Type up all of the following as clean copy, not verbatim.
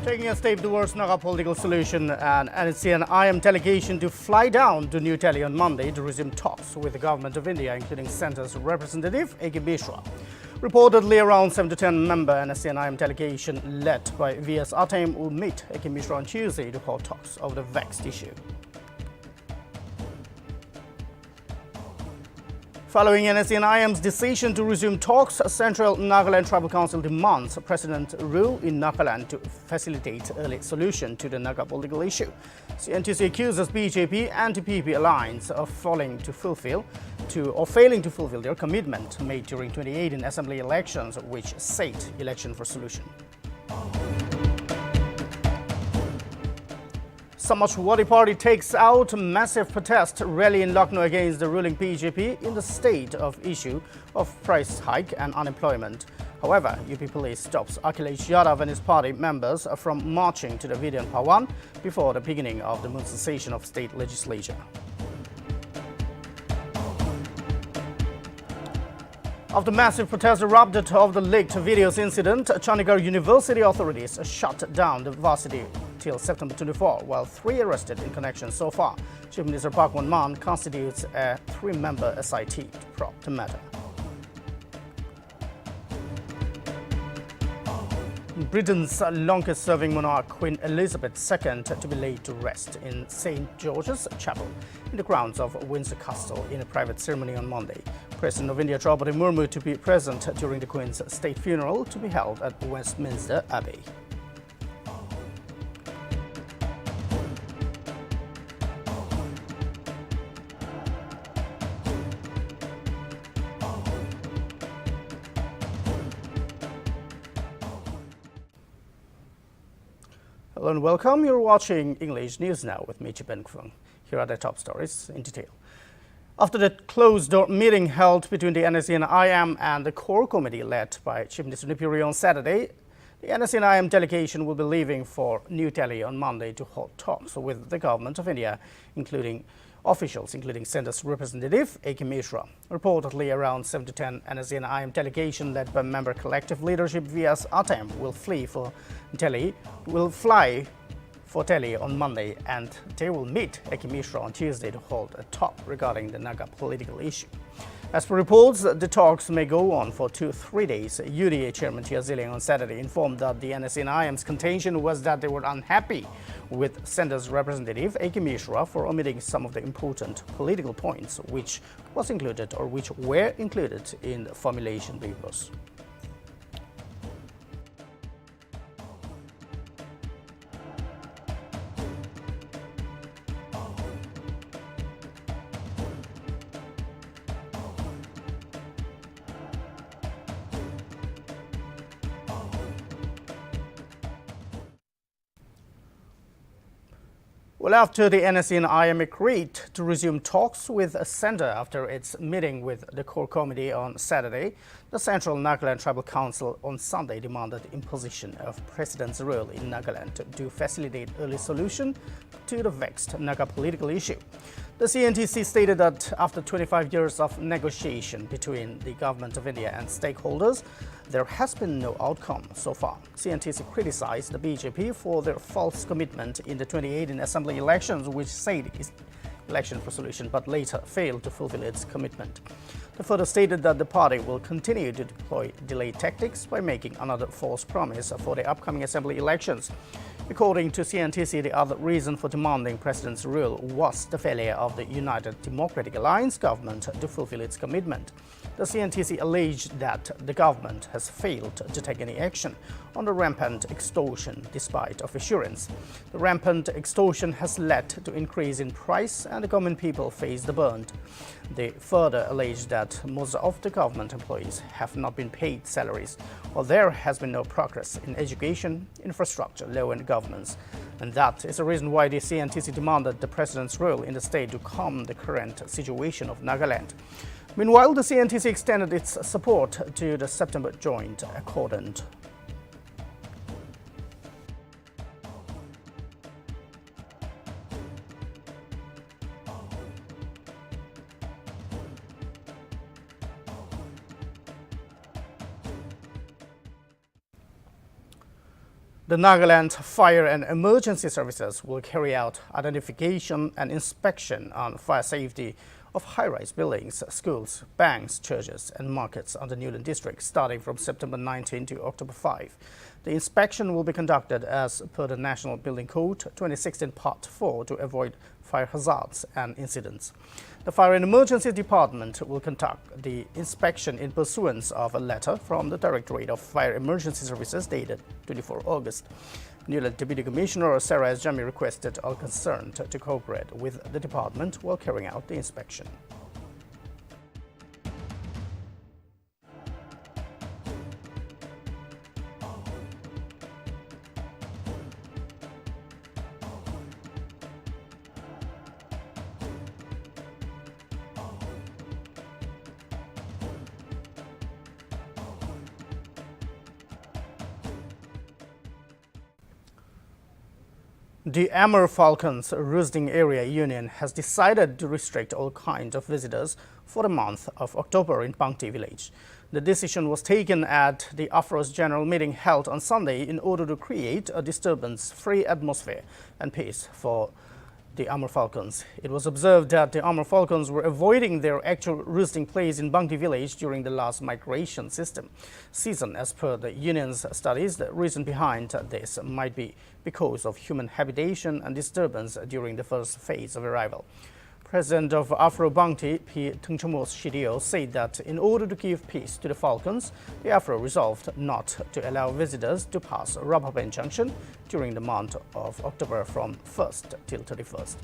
Taking a step towards Naga political solution, an NCN-IM delegation to fly down to New Delhi on Monday to resume talks with the government of India, including Centre's representative A.K. Mishra. Reportedly, around 7 to 10 member NCN-IM delegation led by V.S. Atem will meet A.K. Mishra on Tuesday to hold talks over the vexed issue. Following NCN-IM's decision to resume talks, Central Nagaland Tribal Council demands President rule in Nagaland to facilitate early solution to the Naga political issue. CNTC accuses BJP and TPP alliance of failing to fulfill their commitment made during 2018 assembly elections, which said election for solution. Samajwadi Party takes out massive protest rally in Lucknow against the ruling BJP in the state of issue of price hike and unemployment. However, UP police stops Akhilesh Yadav and his party members from marching to the Vidyan Bhawan before the beginning of the monsoon session of state legislature. After massive protests erupted of the leaked videos incident, Chandigarh University authorities shut down the varsity till September 24, while 3 arrested in connection so far. Chief Minister Park Won-man constitutes a 3-member SIT to probe the matter. Britain's longest-serving monarch, Queen Elizabeth II, to be laid to rest in St. George's Chapel in the grounds of Windsor Castle in a private ceremony on Monday. President of India, Draupadi Murmu, to be present during the Queen's state funeral to be held at Westminster Abbey. Hello and welcome. You're watching English News Now with me, Chip Nkfung. Here are the top stories in detail. After the closed-door meeting held between the NCN-IM and the core committee led by Chief Minister Nipuri on Saturday, the NCN-IM delegation will be leaving for New Delhi on Monday to hold talks with the government of India, including officials, including Centre's representative A.K. Mishra. Reportedly, around 7 to 10 NCN-IM delegation led by member collective leadership V.S. Atem will fly for Delhi on Monday, and they will meet A.K. Mishra on Tuesday to hold a talk regarding the Naga political issue. As per reports, the talks may go on for 2-3 days. UDA Chairman Tia Ziliang on Saturday informed that the NCN-IM's contention was that they were unhappy with Centre's representative A.K. Mishra for omitting some of the important political points which were included in the formulation papers. Well, after the NCN-IM agreed to resume talks with Centre after its meeting with the core committee on Saturday, the Central Nagaland Tribal Council on Sunday demanded imposition of President's rule in Nagaland to facilitate early solution to the vexed Naga political issue. The CNTC stated that after 25 years of negotiation between the government of India and stakeholders, there has been no outcome so far. CNTC criticized the BJP for their false commitment in the 2018 assembly elections, which said is election for solution, but later failed to fulfill its commitment. They further stated that the party will continue to deploy delay tactics by making another false promise for the upcoming assembly elections. According to CNTC, the other reason for demanding President's rule was the failure of the United Democratic Alliance government to fulfill its commitment. The CNTC alleged that the government has failed to take any action on the rampant extortion despite of assurance. The rampant extortion has led to increase in price and the common people face the burnt. They further alleged that most of the government employees have not been paid salaries, while there has been no progress in education, infrastructure, law and governance. And that is the reason why the CNTC demanded the President's rule in the state to calm the current situation of Nagaland. Meanwhile, the CNTC extended its support to the September Joint Accordant. The Nagaland Fire and Emergency Services will carry out identification and inspection on fire safety of high-rise buildings, schools, banks, churches and markets on the Newland district starting from September 19 to October 5. The inspection will be conducted as per the National Building Code 2016 Part 4 to avoid fire hazards and incidents. The Fire and Emergency Department will conduct the inspection in pursuance of a letter from the Directorate of Fire Emergency Services dated 24 August. Newland Deputy Commissioner Sarah S. Jami requested all concerned to cooperate with the department while carrying out the inspection. The Falcons roosting area union has decided to restrict all kinds of visitors for the month of October in Bangti village. The decision was taken at the AFRO's general meeting held on Sunday in order to create a disturbance-free atmosphere and peace for the Falcons. It was observed that the Falcons were avoiding their actual roosting place in Bangti village during the last migration season. As per the union's studies, the reason behind this might be because of human habitation and disturbance during the first phase of arrival. President of Afro Bangti, P. Tungchamos Shidio, said that in order to give peace to the Falcons, the Afro resolved not to allow visitors to pass Rabapen Junction during the month of October from 1st till 31st.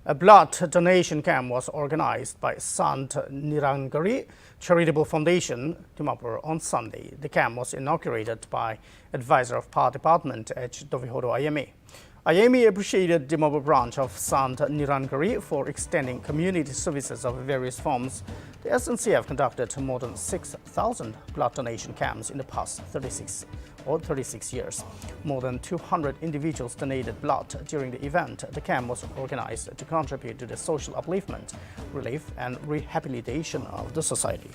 A blood donation camp was organized by Sant Nirangari Charitable Foundation, Dimapur, on Sunday. The camp was inaugurated by Advisor of Power Department H. Dovihodo IMA. IMA appreciated Dimapur branch of Sant Nirangari for extending community services of various forms. The SNCF conducted more than 6,000 blood donation camps in the past 36 years. More than 200 individuals donated blood during the event. The camp was organized to contribute to the social upliftment, relief and rehabilitation of the society.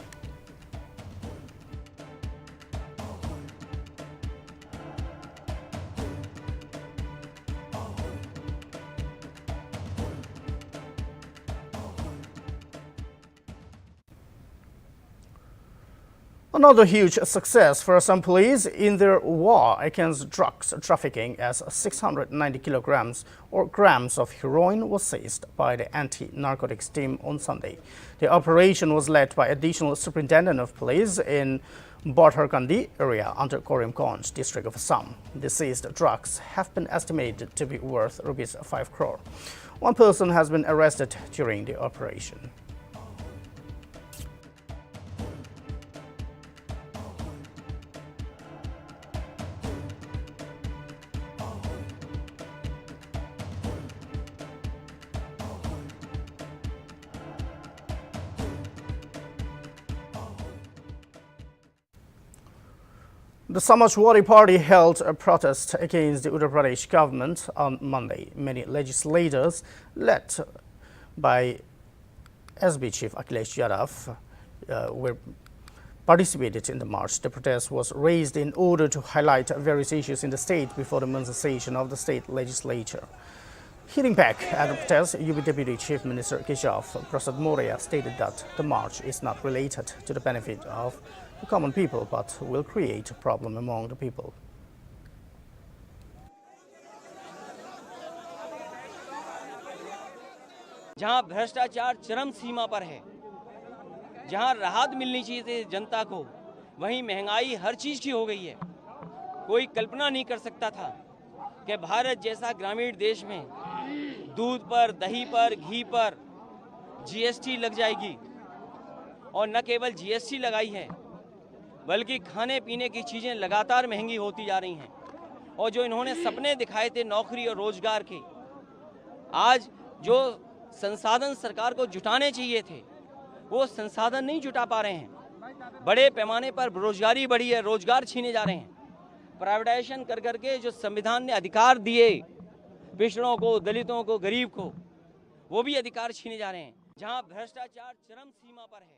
Another huge success for Assam police in their war against drugs trafficking, as 690 kilograms or grams of heroin was seized by the anti-narcotics team on Sunday. The operation was led by Additional Superintendent of Police in Bodharkandi area under Korimganj district of Assam. The seized drugs have been estimated to be worth rupees 5 crore. One person has been arrested during the operation. The Samajwadi Party held a protest against the Uttar Pradesh government on Monday. Many legislators, led by SB Chief Akhilesh Yadav, participated in the march. The protest was raised in order to highlight various issues in the state before the month's session of the state legislature. Hitting back at the protest, UP Deputy Chief Minister Keshav Prasad Moria stated that the march is not related to the benefit of the common people, but will create a problem among the people. जहां भ्रष्टाचार चरम सीमा पर है, जहां राहत मिलनी चाहिए थी जनता को, वहीं महंगाई हर चीज की हो गई है। कोई कल्पना नहीं कर सकता था कि भारत जैसा ग्रामीण देश में दूध पर, दही पर, घी पर जीएसटी लग जाएगी, और न केवल जीएसटी लगाई है बल्कि खाने पीने की चीज़ें लगातार महंगी होती जा रही हैं। और जो इन्होंने सपने दिखाए थे नौकरी और रोजगार के, आज जो संसाधन सरकार को जुटाने चाहिए थे वो संसाधन नहीं जुटा पा रहे हैं। बड़े पैमाने पर बेरोजगारी बढ़ी है, रोजगार छीने जा रहे हैं। प्राइवेटाइजेशन कर करके जो संविधान ने अधिकार दिए पिछड़ों को, दलितों को, गरीब को, वो भी अधिकार छीने जा रहे हैं। जहां भ्रष्टाचार चरम सीमा पर है।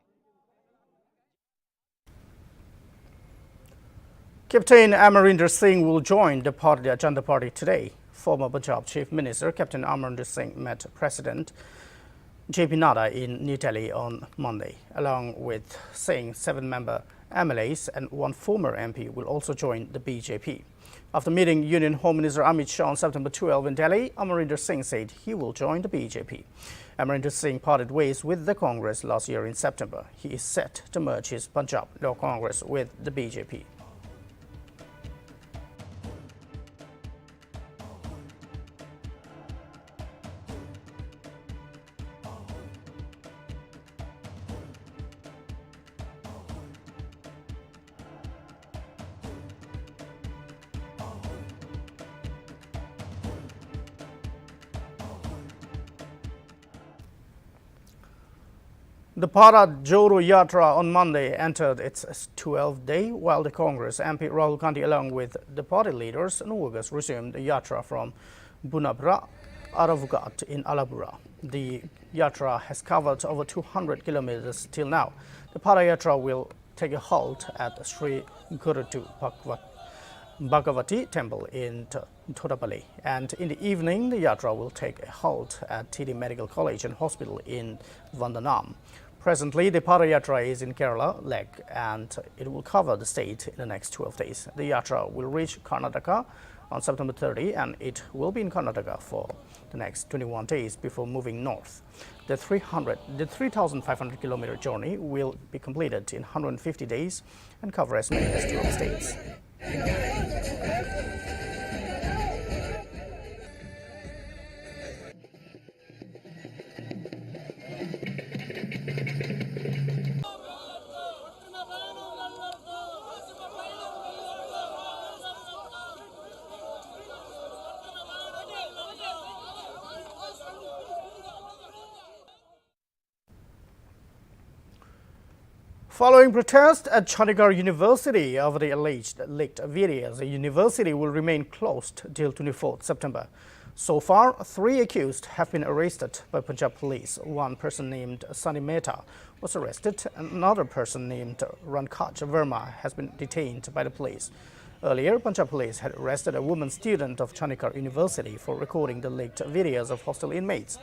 Captain Amarinder Singh will join the Janata Party today. Former Punjab Chief Minister Captain Amarinder Singh met President JP Nadda in New Delhi on Monday. Along with Singh, 7-member MLAs and 1 former MP will also join the BJP. After meeting Union Home Minister Amit Shah on September 12 in Delhi, Amarinder Singh said he will join the BJP. Amarinder Singh parted ways with the Congress last year in September. He is set to merge his Punjab Law Congress with the BJP. The Bharat Jodo Yatra on Monday entered its 12th day, while the Congress MP Rahul Gandhi, along with the party leaders and workers, resumed the Yatra from Bunapura, Aravgat in Alabura. The Yatra has covered over 200 kilometers till now. The Yatra will take a halt at Sri Gurutu Bhagavati Temple in Thotapalli, and in the evening the Yatra will take a halt at TD Medical College and Hospital in Vandanam. Presently, the Yatra is in Kerala leg, and it will cover the state in the next 12 days. The Yatra will reach Karnataka on September 30, and it will be in Karnataka for the next 21 days before moving north. The 3,500 kilometer journey will be completed in 150 days and cover as many as 12 states. Following protest at Chandigarh University over the alleged leaked videos, the university will remain closed till 24th September. So far, 3 accused have been arrested by Punjab police. One person named Sunny Mehta was arrested, and another person named Rankaj Verma has been detained by the police. Earlier, Punjab police had arrested a woman student of Chandigarh University for recording the leaked videos of hostel inmates.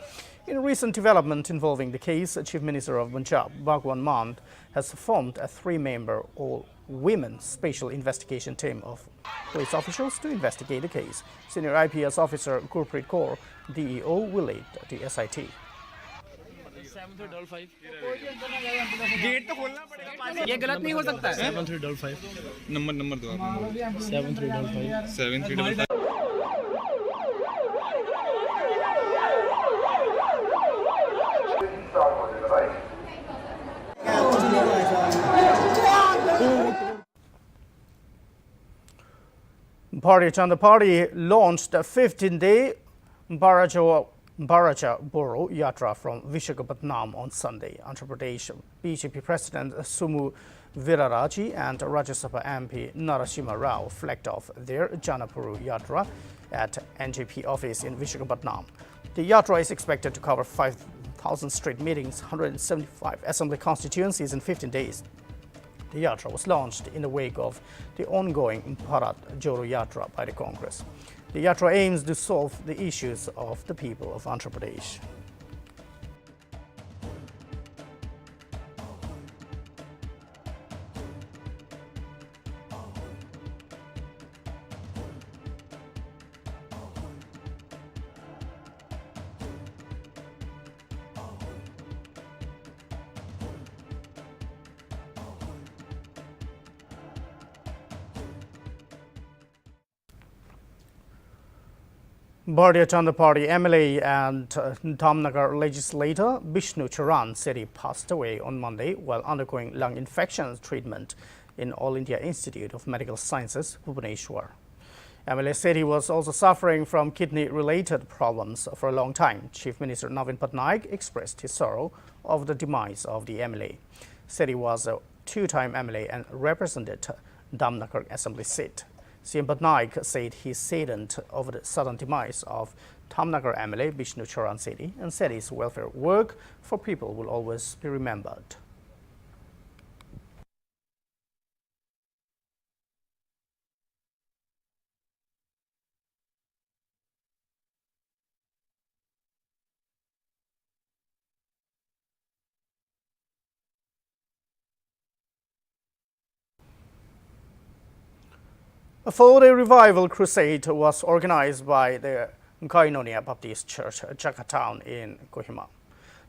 In a recent development involving the case, Chief Minister of Punjab, Bhagwan Mann, has formed a 3-member all-women special investigation team of police officials to investigate the case. Senior IPS officer Gurpreet Kaur, DEO, will lead the SIT. Gate तो खोलना पड़ेगा, ये गलत नहीं हो सकता है। 7355 number दो आप। 7355 Bharatiya Janata Party launched a 15-day Baraja Boro Yatra from Visakhapatnam on Sunday. Andhra Pradesh BJP President Sumu Viraraji and Rajya Sabha MP Narasimha Rao flagged off their Janapuru Yatra at NJP office in Visakhapatnam. The Yatra is expected to cover 5,000 street meetings, 175 assembly constituencies in 15 days. The Yatra was launched in the wake of the ongoing Bharat Jodo Yatra by the Congress. The Yatra aims to solve the issues of the people of Andhra Pradesh. Bharatiya Janata Party MLA and Dhamnagar legislator Bishnu Charan said he passed away on Monday while undergoing lung infection treatment in All India Institute of Medical Sciences, Bhubaneswar. MLA said he was also suffering from kidney-related problems for a long time. Chief Minister Navin Patnaik expressed his sorrow over the demise of the MLA. Said he was a two-time MLA and represented Damnagar Assembly seat. CM Patnaik said he saddened over the sudden demise of Damnagar MLA Vishnu Charan Sethi and said his welfare work for people will always be remembered. A 4-day revival crusade was organized by the Koinonia Baptist Church, Jakarta in Kohima.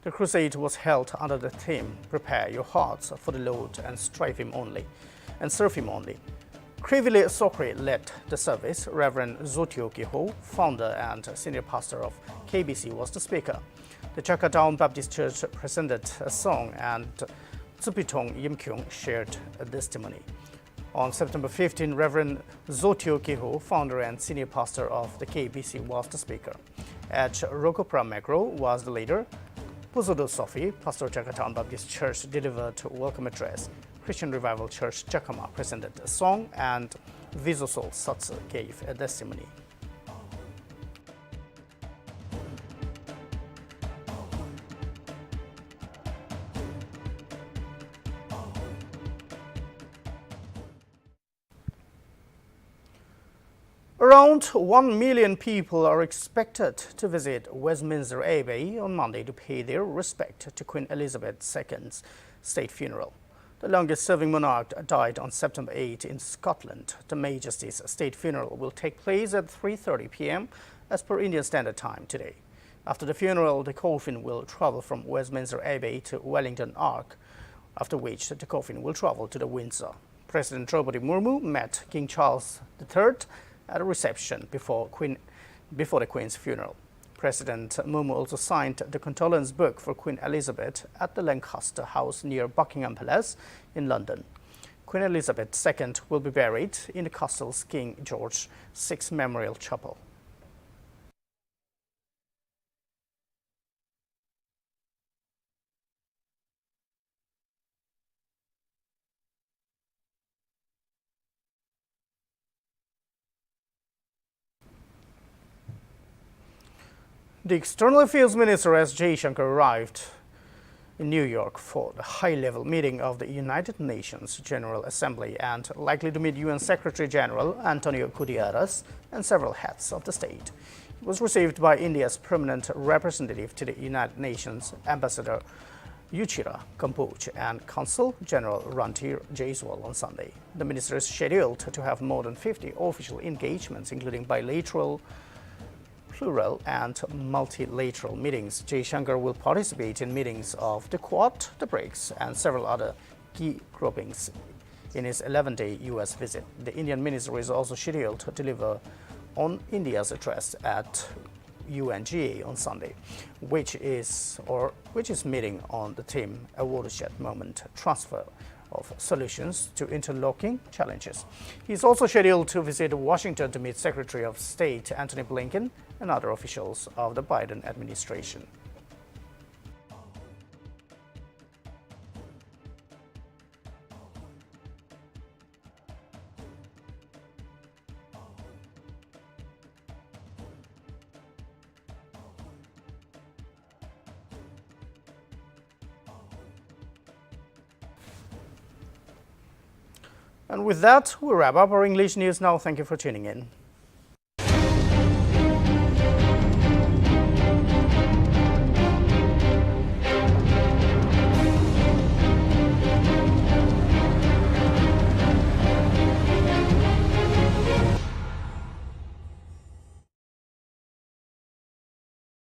The crusade was held under the theme, "Prepare your hearts for the Lord and strive Him only, and serve Him only." Krivile Sokre led the service. Reverend Zotio Kiho, founder and senior pastor of KBC, was the speaker. The Jakarta Baptist Church presented a song and Tsupitong Yimkyung shared a testimony. On September 15, Reverend Zotio Kiho, founder and senior pastor of the KBC, was the speaker. At Rokopra Macro was the leader. Puzodo Sofi, pastor of Jakarta Baptist Church, delivered a welcome address. Christian Revival Church Jakama presented a song, and Vizosol Satsu gave a testimony. Around 1 million people are expected to visit Westminster Abbey on Monday to pay their respect to Queen Elizabeth II's state funeral. The longest-serving monarch died on September 8 in Scotland. The Majesty's state funeral will take place at 3:30 p.m. as per Indian Standard Time today. After the funeral, the coffin will travel from Westminster Abbey to Wellington Ark, after which the coffin will travel to the Windsor. President Draupadi Murmu met King Charles III at a reception before the Queen's funeral. President Murmu also signed the condolence book for Queen Elizabeth at the Lancaster House near Buckingham Palace in London. Queen Elizabeth II will be buried in the castle's King George VI Memorial Chapel. The External Affairs Minister S. Jaishankar arrived in New York for the high-level meeting of the United Nations General Assembly and likely to meet UN Secretary General Antonio Guterres and several heads of the state. He was received by India's permanent representative to the United Nations, Ambassador Yuchira Kamboj, and Consul General Ranthir Jaiswal on Sunday. The minister is scheduled to have more than 50 official engagements, including bilateral, plural and multilateral meetings. Jaishankar will participate in meetings of the Quad, the BRICS, and several other key groupings in his 11-day U.S. visit. The Indian minister is also scheduled to deliver on India's address at UNGA on Sunday, which is meeting on the theme "A Watershed Moment: Transfer of Solutions to Interlocking Challenges." He is also scheduled to visit Washington to meet Secretary of State Antony Blinken and other officials of the Biden administration. And with that, we wrap up our English news now. Thank you for tuning in.